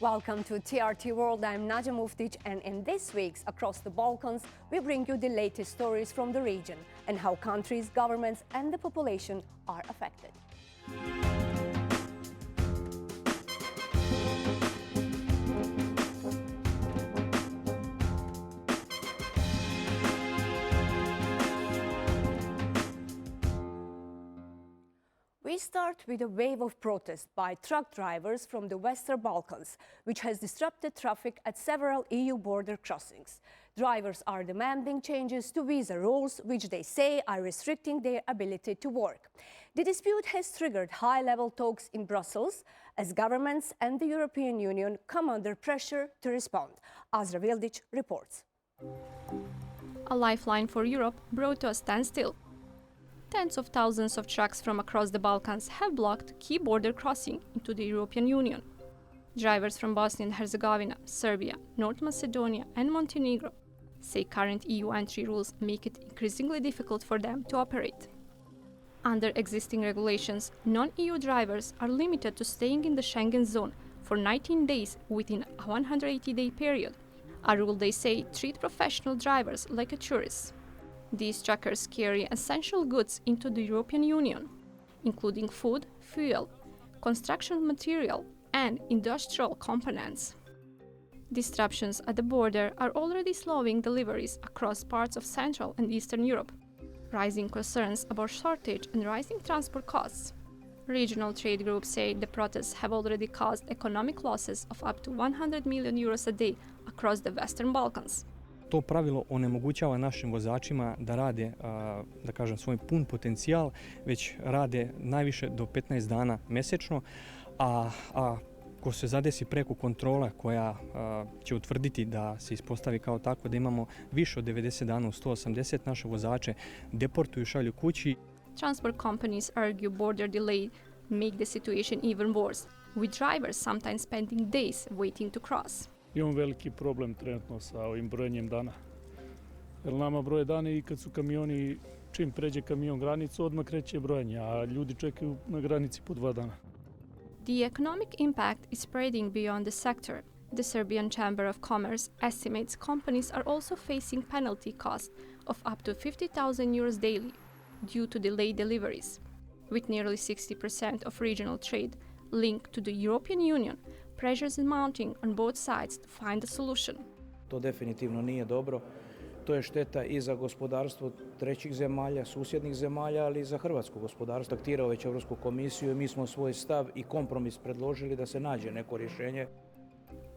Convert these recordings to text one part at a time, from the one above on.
Welcome to TRT World. I'm Nadja Muftic, and in this week's Across the Balkans, we bring you the latest stories from the region and how countries, governments, and the population are affected. We start with a wave of protest by truck drivers from the Western Balkans, which has disrupted traffic at several EU border crossings. Drivers are demanding changes to visa rules, which they say are restricting their ability to work. The dispute has triggered high-level talks in Brussels as governments and the European Union come under pressure to respond. Azra Vildic reports. A lifeline for Europe brought to a standstill. Tens of thousands of trucks from across the Balkans have blocked key border crossing into the European Union. Drivers from Bosnia and Herzegovina, Serbia, North Macedonia and Montenegro say current EU entry rules make it increasingly difficult for them to operate. Under existing regulations, non-EU drivers are limited to staying in the Schengen zone for 19 days within a 180-day period, a rule they say treats professional drivers like a tourist. These truckers carry essential goods into the European Union, including food, fuel, construction material, and industrial components. Disruptions at the border are already slowing deliveries across parts of Central and Eastern Europe, rising concerns about shortage and rising transport costs. Regional trade groups say the protests have already caused economic losses of up to 100 million euros a day across the Western Balkans. To pravilo onemogućava našim vozačima da rade, da kažem, svoj pun potencijal, već rade najviše do 15 dana mesečno, a ko se zadesi preko kontrola koja će utvrditi da se ispostavi kao tako da imamo više od 90 dana u 180, naše vozače deportuju, šalju kući. Transport companies argue border delay make the situation even worse, with drivers sometimes spending days waiting to cross. Imamo veliki problem trenutno sa ovim brojenjem dana. Jer nama broje dane i kad su kamioni, čim pređe kamion granicu, odmah kreće brojanje, a ljudi čekaju na granici po 2 dana. The economic impact is spreading beyond the sector. The Serbian Chamber of Commerce estimates companies are also facing penalty costs of up to 50,000 euros daily due to delayed deliveries. With nearly 60% of regional trade linked to the European Union, pressures is mounting on both sides to find a solution. To definitivno nije dobro. To je šteta i za gospodarstvo trećih zemalja, susjednih zemalja, ali i za hrvatsko gospodarstvo. Aktirao već Europsku komisiju i mi smo svoj stav i kompromis predložili da se nađe neko rješenje.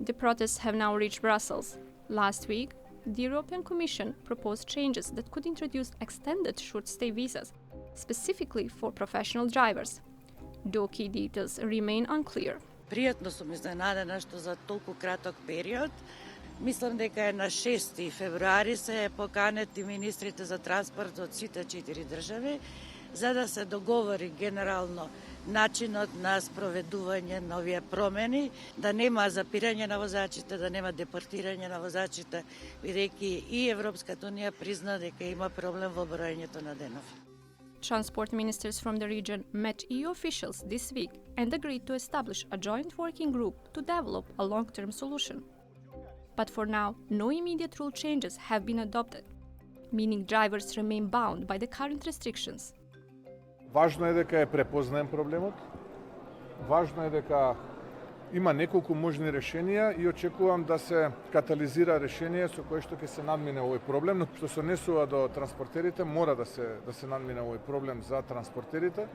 The protests have now reached Brussels. Last week, the European Commission proposed changes that could introduce extended short-stay visas, specifically for professional drivers. Though key details remain unclear. Пријатно сум изненадена што за толку краток период. Мислам дека е на 6 февруари се поканети министрите за транспорт од сите 4 држави за да се договори генерално начинот на спроведување на овие промени, да нема запирање на возачите, да нема депортирање на возачите, бидејќи и Европската унија призна дека има проблем во броењето на денови. Transport ministers from the region met EU officials this week and agreed to establish a joint working group to develop a long-term solution. But for now, no immediate rule changes have been adopted, meaning drivers remain bound by the current restrictions. Важно е дека е препознаен проблемот, важно е дека има неколку можни решенија и очекувам да се катализира решение со кое што ќе се надмине овој проблем, но што се однесува до транспортерите, мора да се надмине овој проблем за транспортерите.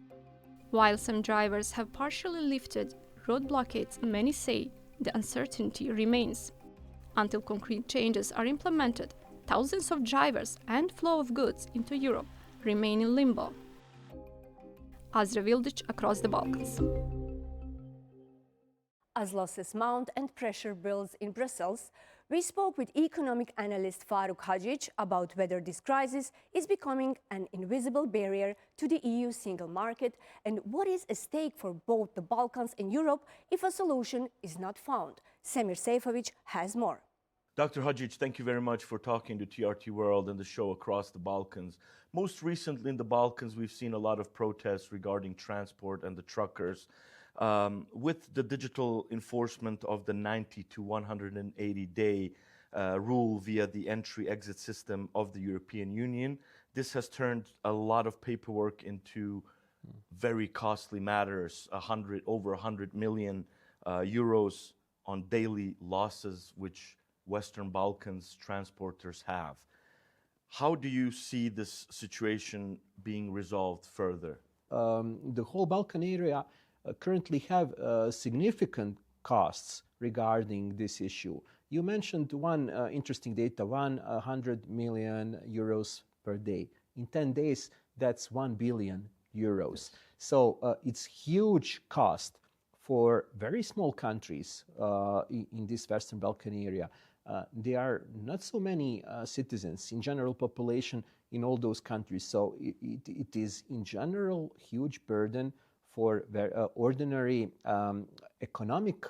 While some drivers have partially lifted road blockades, many say the uncertainty remains. Until concrete changes are implemented, thousands of drivers and flow of goods into Europe remain in limbo. Azra Vildic, Across the Balkans. As losses mount and pressure builds in Brussels, we spoke with economic analyst Faruk Hadzic about whether this crisis is becoming an invisible barrier to the EU single market and what is at stake for both the Balkans and Europe if a solution is not found. Semir Sejfovic has more. Dr. Hadzic, thank you very much for talking to TRT World and the show Across the Balkans. Most recently in the Balkans, we've seen a lot of protests regarding transport and the truckers. with the digital enforcement of the 90 to 180 day rule via the entry-exit system of the European Union, this has turned a lot of paperwork into very costly matters, over 100 million euros on daily losses which Western Balkans transporters have. How do you see this situation being resolved further? The whole Balkan area currently have significant costs regarding this issue. You mentioned one interesting data, 100 million euros per day. In 10 days, that's 1 billion euros. So it's huge cost for very small countries in this Western Balkan area. There are not so many citizens in general population in all those countries. So it is in general huge burden for ordinary economic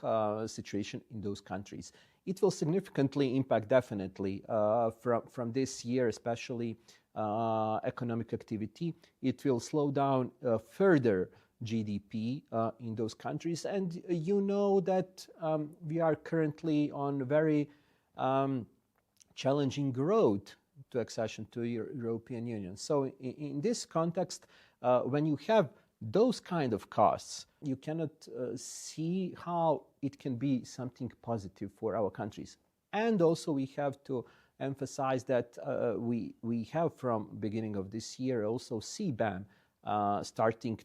situation in those countries. It will significantly impact definitely from this year, especially economic activity. It will slow down further GDP in those countries. And you know that we are currently on very challenging road to accession to European Union. So in this context, when you have those kind of costs, you cannot see how it can be something positive for our countries. And also we have to emphasize that we have from beginning of this year also CBAM starting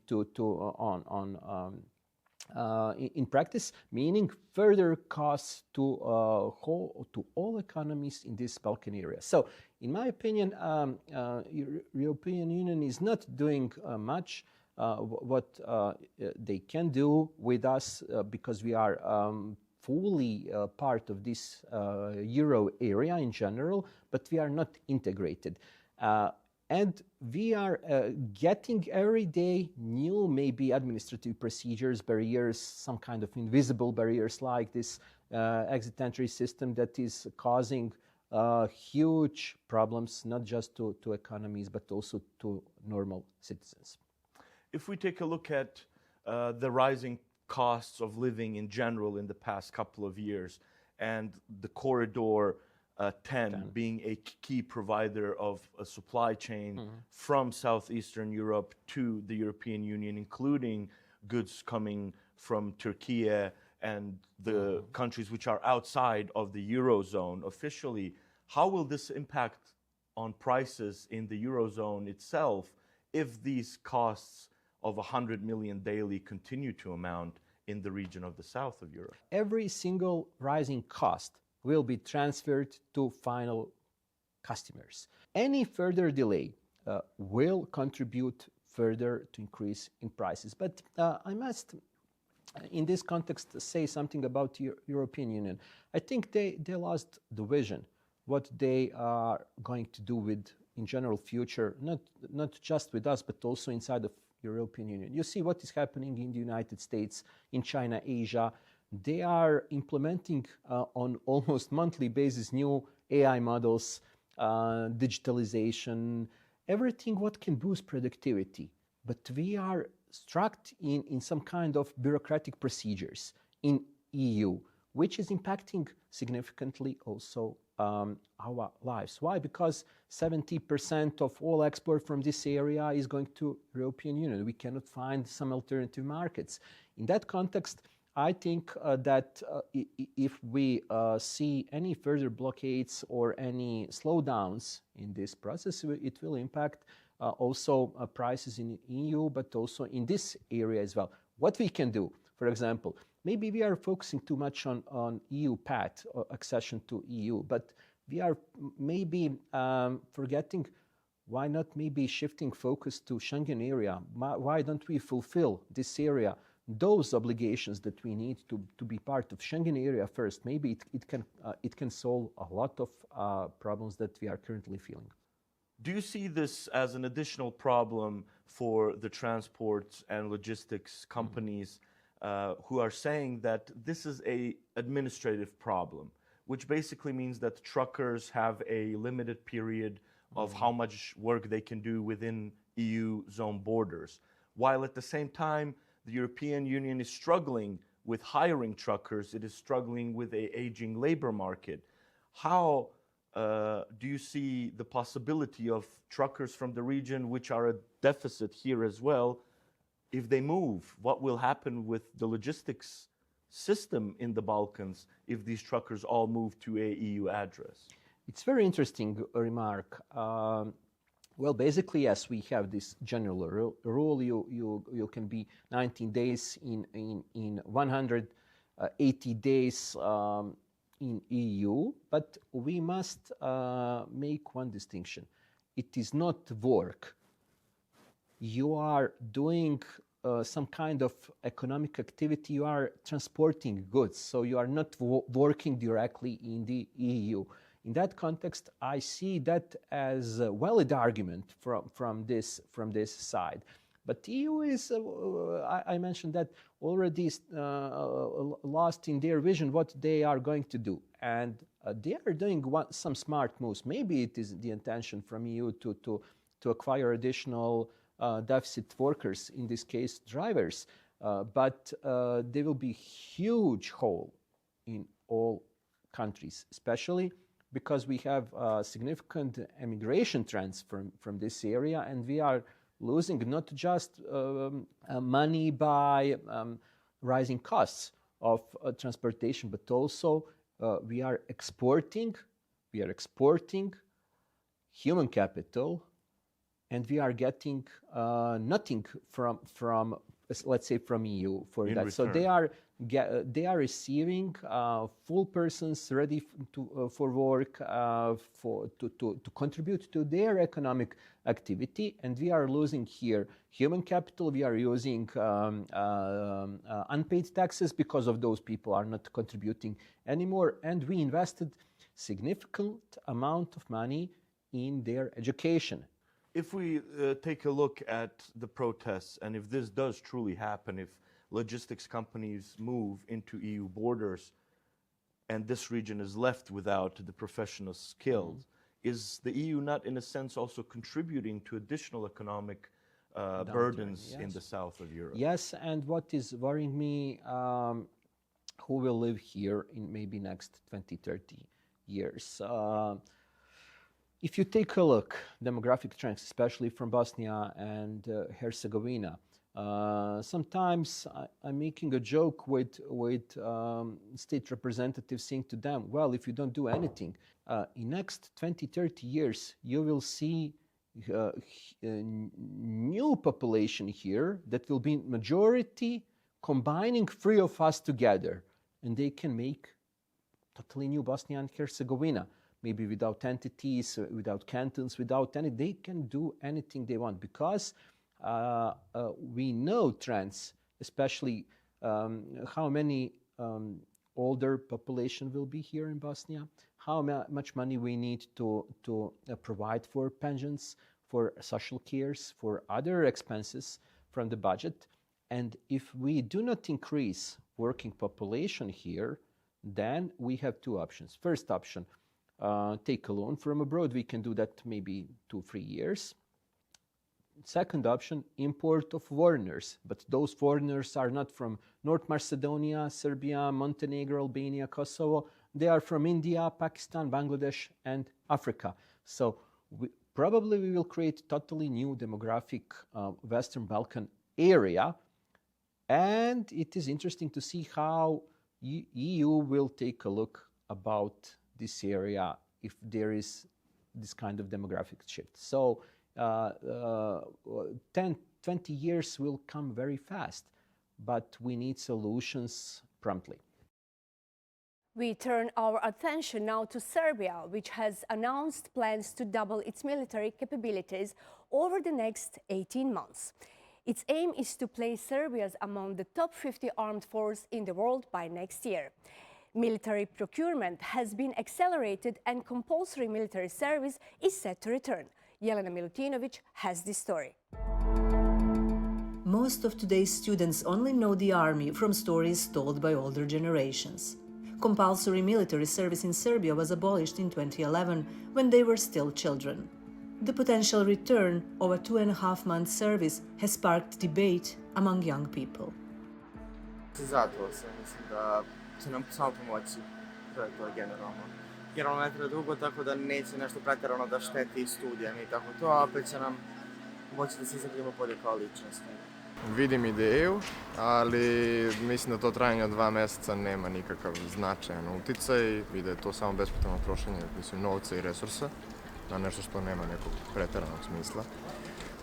in practice, meaning further costs to all economies in this Balkan area. So, in my opinion, European Union is not doing much what they can do with us because we are fully part of this euro area in general, but we are not integrated. And we are getting every day new, maybe administrative procedures, barriers, some kind of invisible barriers like this exit-entry system that is causing huge problems, not just to economies, but also to normal citizens. If we take a look at the rising costs of living in general in the past couple of years, and the corridor 10 being a key provider of a supply chain from Southeastern Europe to the European Union, including goods coming from Turkey and the countries which are outside of the Eurozone officially. How will this impact on prices in the Eurozone itself if these costs of 100 million daily continue to amount in the region of the south of Europe? Every single rising cost will be transferred to final customers. Any further delay will contribute further to increase in prices. But I must, in this context, say something about the European Union. I think they lost the vision, what they are going to do with, in general, future, not just with us, but also inside of European Union. You see what is happening in the United States, in China, Asia. They are implementing on almost monthly basis new AI models, digitalization, everything what can boost productivity. But we are stuck in some kind of bureaucratic procedures in EU, which is impacting significantly also our lives. Why? Because 70% of all export from this area is going to European Union. We cannot find some alternative markets. In that context, I think that if we see any further blockades or any slowdowns in this process, it will impact also prices in the EU, but also in this area as well. What we can do, for example, maybe we are focusing too much on EU path or accession to EU, but we are maybe forgetting why not maybe shifting focus to Schengen area? Why don't we fulfill this area? Those obligations that we need to be part of Schengen area first, maybe it can solve a lot of problems that we are currently feeling. Do you see this as an additional problem for the transport and logistics companies who are saying that this is an administrative problem, which basically means that truckers have a limited period of how much work they can do within EU zone borders, while at the same time the European Union is struggling with hiring truckers. It is struggling with an aging labor market. How do you see the possibility of truckers from the region, which are a deficit here as well, if they move? What will happen with the logistics system in the Balkans if these truckers all move to a EU address? It's very interesting remark. Well, basically, yes, we have this general rule. You can be 19 days in 180 days in EU, but we must make one distinction. It is not work. You are doing some kind of economic activity. You are transporting goods, so you are not working directly in the EU. In that context, I see that as a valid argument from this side. But EU is, I mentioned that already lost in their vision what they are going to do. And they are doing some smart moves. Maybe it is the intention from EU to acquire additional deficit workers, in this case drivers. But there will be huge hole in all countries, especially because we have significant emigration trends from this area, and we are losing not just money by rising costs of transportation, but also we are exporting human capital, and we are getting nothing from let's say from EU for in that. Return. So they are receiving full persons ready for work to contribute to their economic activity, and we are losing here human capital. We are using unpaid taxes because of those people are not contributing anymore, and we invested significant amount of money in their education. If we take a look at the protests, and if this does truly happen, if logistics companies move into EU borders and this region is left without the professional skills, is the EU not in a sense also contributing to additional economic burdens in the south of Europe? Yes, and what is worrying me, who will live here in maybe next 20, 30 years. If you take a look, demographic trends, especially from Bosnia and Herzegovina, sometimes I'm making a joke with state representatives, saying to them, well, if you don't do anything, in next 20, 30 years, you will see new population here that will be majority combining three of us together, and they can make totally new Bosnia and Herzegovina. Maybe without entities, without cantons, without any, they can do anything they want, because we know trends, especially how many older population will be here in Bosnia, how much money we need to provide for pensions, for social cares, for other expenses from the budget. And if we do not increase working population here, then we have two options. First option, take a loan from abroad. We can do that maybe 2-3 years. Second option, import of foreigners. But those foreigners are not from North Macedonia, Serbia, Montenegro, Albania, Kosovo. They are from India, Pakistan, Bangladesh, and Africa. So probably we will create totally new demographic Western Balkan area. And it is interesting to see how EU will take a look about this area if there is this kind of demographic shift. So 10, 20 years will come very fast, but we need solutions promptly. We turn our attention now to Serbia, which has announced plans to double its military capabilities over the next 18 months. Its aim is to place Serbia among the top 50 armed forces in the world by next year. Military procurement has been accelerated and compulsory military service is set to return. Jelena Milutinovic has this story. Most of today's students only know the army from stories told by older generations. Compulsory military service in Serbia was abolished in 2011 when they were still children. The potential return of a 2.5-month service has sparked debate among young people. Zadovoljan sam, mislim da će nam samo pomoći. To je to generalno. Generalno ne treba dugo, tako da neće nešto pretjerano da šteti studijama i tako to, a opet će nam moći da se izagrijemo bolje kao ličnost. Vidim ideju, ali mislim da to trajanje od 2 mjeseca nema nikakav značajan uticaj i da je to samo bespotrebno trošenje novca i resursa na nešto što nema nekog pretjeranog smisla.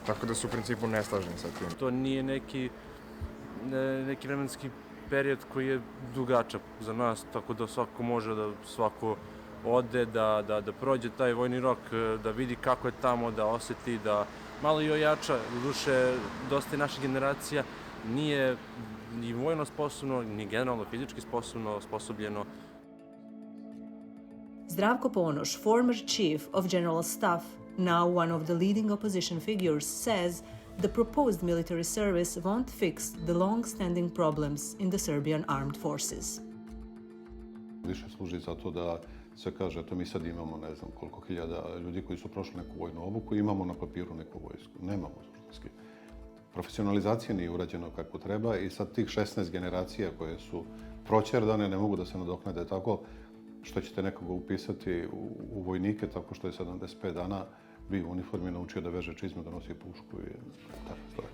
Tako da se u principu ne slažem sa tim. To nije neki vremenski period koji je dugačak za nas, tako da svako može da svako ode, da prođe taj vojni rok, da vidi kako je tamo, da osjeti, da malo i ojača. Doduše, dosta naših generacija nije ni vojno sposobno, ni generalno fizički osposobljeno. Zdravko Ponoš, former chief of general staff, now one of the leading opposition figures, says the proposed military service won't fix the long-standing problems in the Serbian armed forces. Više služi za to da se kaže, to mi sad imamo ne znam koliko hiljada ljudi koji su prošli neku vojnu obuku i imamo na papiru neku vojsku. Nemamo suštinski. Profesionalizacija nije urađena kako treba i sad tih 16 generacija koje su proćerdane ne mogu da se nadoknade tako što ćete nekoga upisati u vojnike tako što je 75 dana bio u uniformi, naučio da veže čizme, da nosi pušku i tako to je.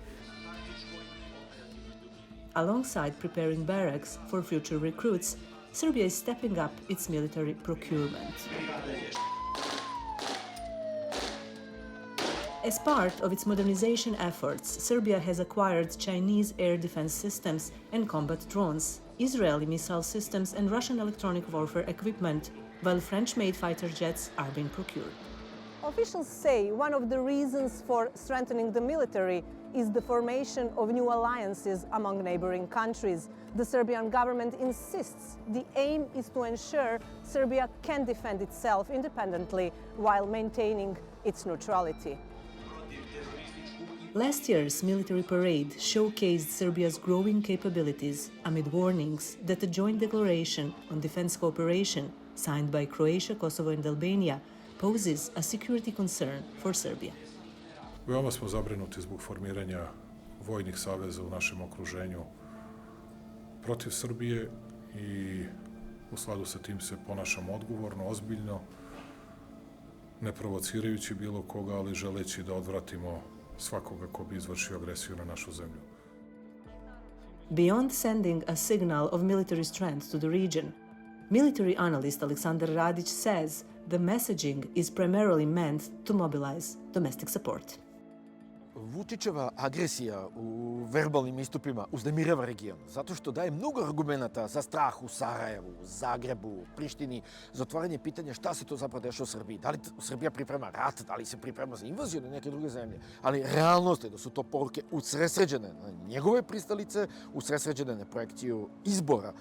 Alongside preparing barracks for future recruits, Serbia is stepping up its military procurement. As part of its modernization efforts, Serbia has acquired Chinese air defense systems and combat drones, Israeli missile systems and Russian electronic warfare equipment, while French-made fighter jets are being procured. Officials say one of the reasons for strengthening the military is the formation of new alliances among neighboring countries. The Serbian government insists the aim is to ensure Serbia can defend itself independently while maintaining its neutrality. Last year's military parade showcased Serbia's growing capabilities amid warnings that a joint declaration on defense cooperation signed by Croatia, Kosovo and Albania poses a security concern for Serbia. Veoma smo zabrinuti zbog formiranja vojnih saveza u našem okruženju protiv Srbije i u skladu sa tim se ponašamo odgovorno, ozbiljno, ne provocirajući bilo koga, ali želeći da odvratimo svakoga ko bi izvršio agresiju na našu zemlju. Beyond sending a signal of military strength to the region, military analyst Aleksandar Radić says the messaging is primarily meant to mobilize domestic support. Vučićeva agresija u verbalnim istupima uznemirava region, zato što daje mnogo argumenata za strah u Sarajevu, Zagrebu, Prištini, za otvaranje pitanja šta se to zapravo dešava u Srbiji. Da li Srbija priprema rat, da li se priprema za invaziju na neke druge zemlje. Ali realnost je da su to poruke usresređene na njegove pristalice, usresređene na projekciju izbora.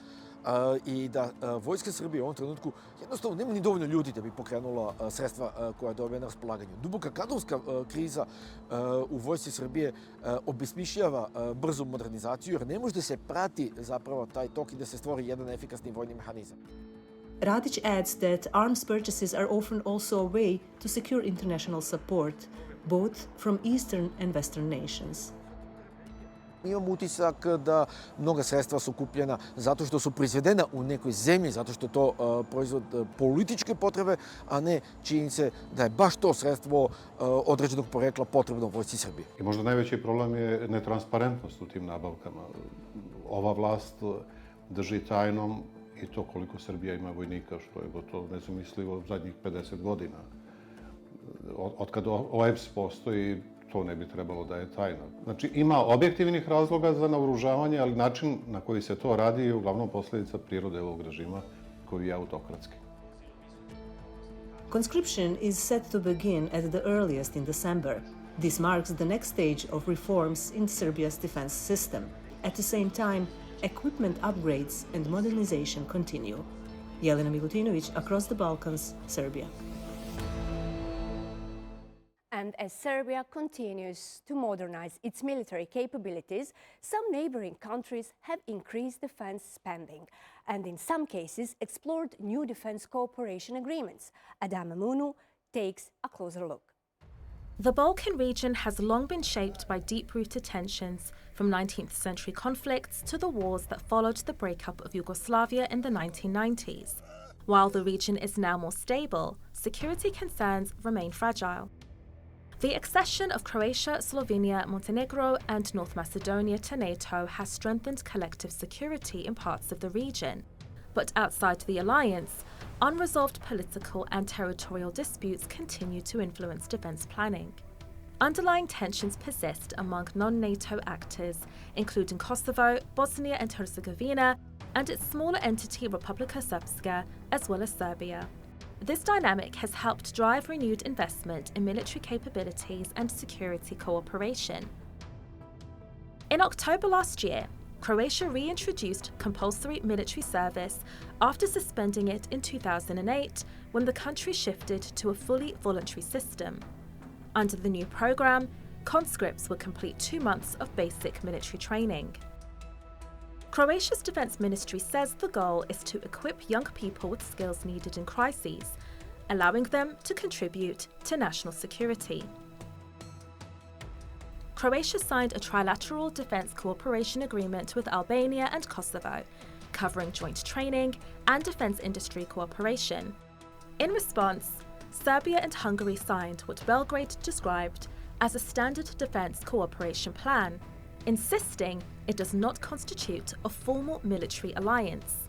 I da vojska Srbije u ovom trenutku jednostavno nema ni dovoljno ljudi da bi pokrenula sredstva koja dobije na raspolaganju. Duboka kadrovska kriza u vojsci Srbije obesmišljava brzu modernizaciju jer ne može da se prati zapravo taj tok i da se stvori jedan efikasni vojni mehanizam. Radić adds that arms purchases are often also a way to secure international support, both from Eastern and Western nations. Imam utisak da mnoga sredstva su kupljena zato što su proizvedena u nekoj zemlji, zato što je to proizvod političke potrebe, a ne činjenice da je baš to sredstvo određenog porekla potrebno vojsci Srbije. I možda najveći problem je netransparentnost u tim nabavkama. Ova vlast drži tajnom i to koliko Srbija ima vojnika, što je gotovo nezamislivo zadnjih 50 godina. Otkad OEBS postoji, to ne bi trebalo da je tajna. Znači, ima objektivnih razloga za naoružavanje, ali način na koji se to radi je uglavnom posljedica prirode ovog režima koji je autokratski. Conscription is set to begin at the earliest in December. This marks the next stage of reforms in Serbia's defense system. At the same time, equipment upgrades and modernization continue. Jelena Milutinović, Across the Balkans, Serbia. And as Serbia continues to modernize its military capabilities, some neighboring countries have increased defense spending and in some cases explored new defense cooperation agreements. Adama Munu takes a closer look. The Balkan region has long been shaped by deep-rooted tensions, from 19th century conflicts to the wars that followed the breakup of Yugoslavia in the 1990s. While the region is now more stable, security concerns remain fragile. The accession of Croatia, Slovenia, Montenegro, and North Macedonia to NATO has strengthened collective security in parts of the region. But outside the alliance, unresolved political and territorial disputes continue to influence defence planning. Underlying tensions persist among non-NATO actors, including Kosovo, Bosnia and Herzegovina, and its smaller entity Republika Srpska, as well as Serbia. This dynamic has helped drive renewed investment in military capabilities and security cooperation. In October last year, Croatia reintroduced compulsory military service after suspending it in 2008 when the country shifted to a fully voluntary system. Under the new program, conscripts would complete 2 months of basic military training. Croatia's defense ministry says the goal is to equip young people with skills needed in crises, allowing them to contribute to national security. Croatia signed a trilateral defense cooperation agreement with Albania and Kosovo, covering joint training and defense industry cooperation. In response, Serbia and Hungary signed what Belgrade described as a standard defense cooperation plan, insisting it does not constitute a formal military alliance.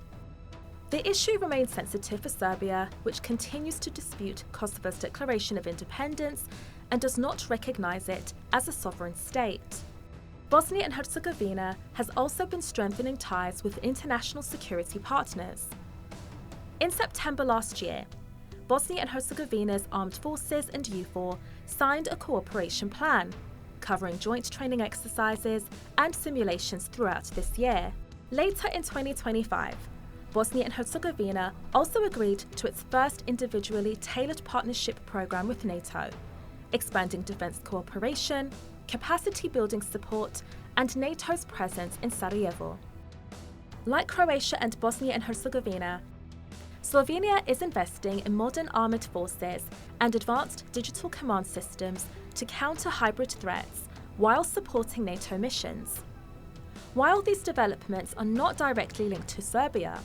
The issue remains sensitive for Serbia, which continues to dispute Kosovo's declaration of independence and does not recognise it as a sovereign state. Bosnia and Herzegovina has also been strengthening ties with international security partners. In September last year, Bosnia and Herzegovina's armed forces and EUFOR signed a cooperation plan, covering joint training exercises and simulations throughout this year. Later in 2025, Bosnia and Herzegovina also agreed to its first individually tailored partnership program with NATO, expanding defense cooperation, capacity building support, and NATO's presence in Sarajevo. Like Croatia and Bosnia and Herzegovina, Slovenia is investing in modern armoured forces and advanced digital command systems to counter hybrid threats while supporting NATO missions. While these developments are not directly linked to Serbia,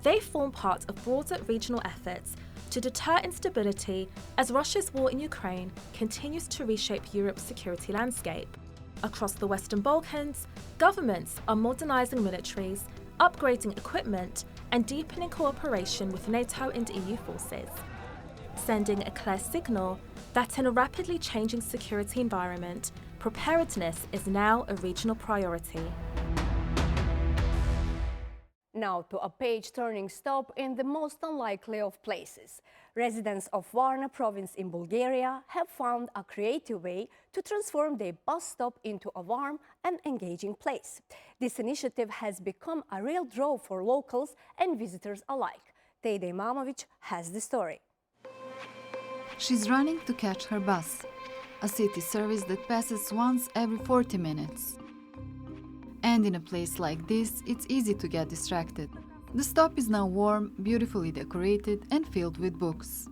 they form part of broader regional efforts to deter instability as Russia's war in Ukraine continues to reshape Europe's security landscape. Across the Western Balkans, governments are modernising militaries, upgrading equipment, and deepening cooperation with NATO and EU forces, sending a clear signal that in a rapidly changing security environment, preparedness is now a regional priority. Now to a page-turning stop in the most unlikely of places. Residents of Varna province in Bulgaria have found a creative way to transform their bus stop into a warm and engaging place. This initiative has become a real draw for locals and visitors alike. Nadja Muftic has the story. She's running to catch her bus, a city service that passes once every 40 minutes. And in a place like this, it's easy to get distracted. The stop is now warm, beautifully decorated and filled with books.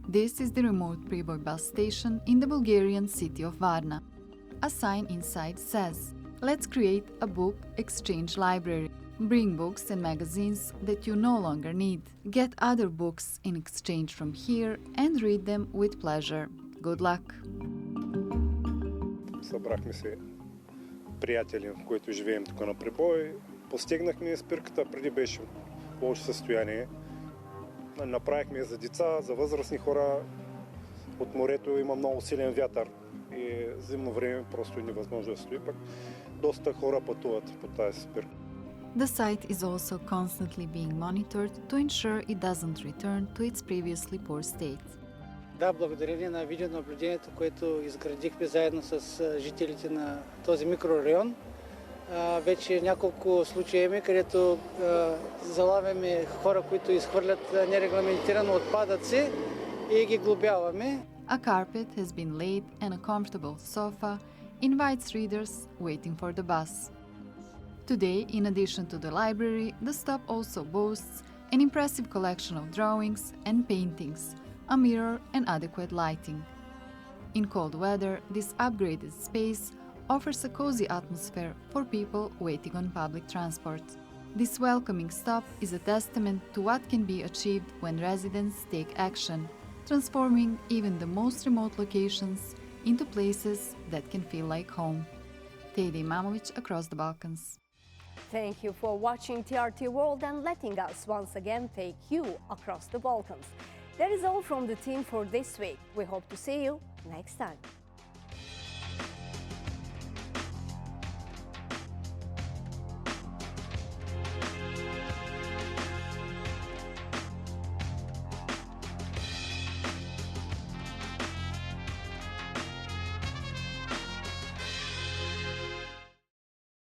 This is the remote Priboj bus station in the Bulgarian city of Varna. A sign inside says, "Let's create a book exchange library. Bring books and magazines that you no longer need. Get other books in exchange from here and read them with pleasure. Good luck." Събрахме се приятели, които живеем тук на Прибой. Постигнахме спирката, преди беше в лошо състояние. Направихме за деца, за възрастни хора. От морето има много силен вятър и зимно време просто е невъзможно да стои. Пък доста хора пътуват по тази спирка. The site is also constantly being monitored to ensure it doesn't return to its previously poor state. Да, благодарение на видеонаблюдението, което изградихме заедно с жителите на този микрорайон. Вече няколко случаи имаме, където залавяме хора, които изхвърлят нерегламентирано отпадъци и ги глобяваме. A carpet has been laid and a comfortable sofa invites readers waiting for the bus. Today, in addition to the library, the stop also boasts an impressive collection of drawings and paintings, a mirror and adequate lighting. In cold weather, this upgraded space offers a cozy atmosphere for people waiting on public transport. This welcoming stop is a testament to what can be achieved when residents take action, transforming even the most remote locations into places that can feel like home. Tejda Imamović, Across the Balkans. Thank you for watching TRT World and letting us once again take you across the Balkans. That is all from the team for this week. We hope to see you next time.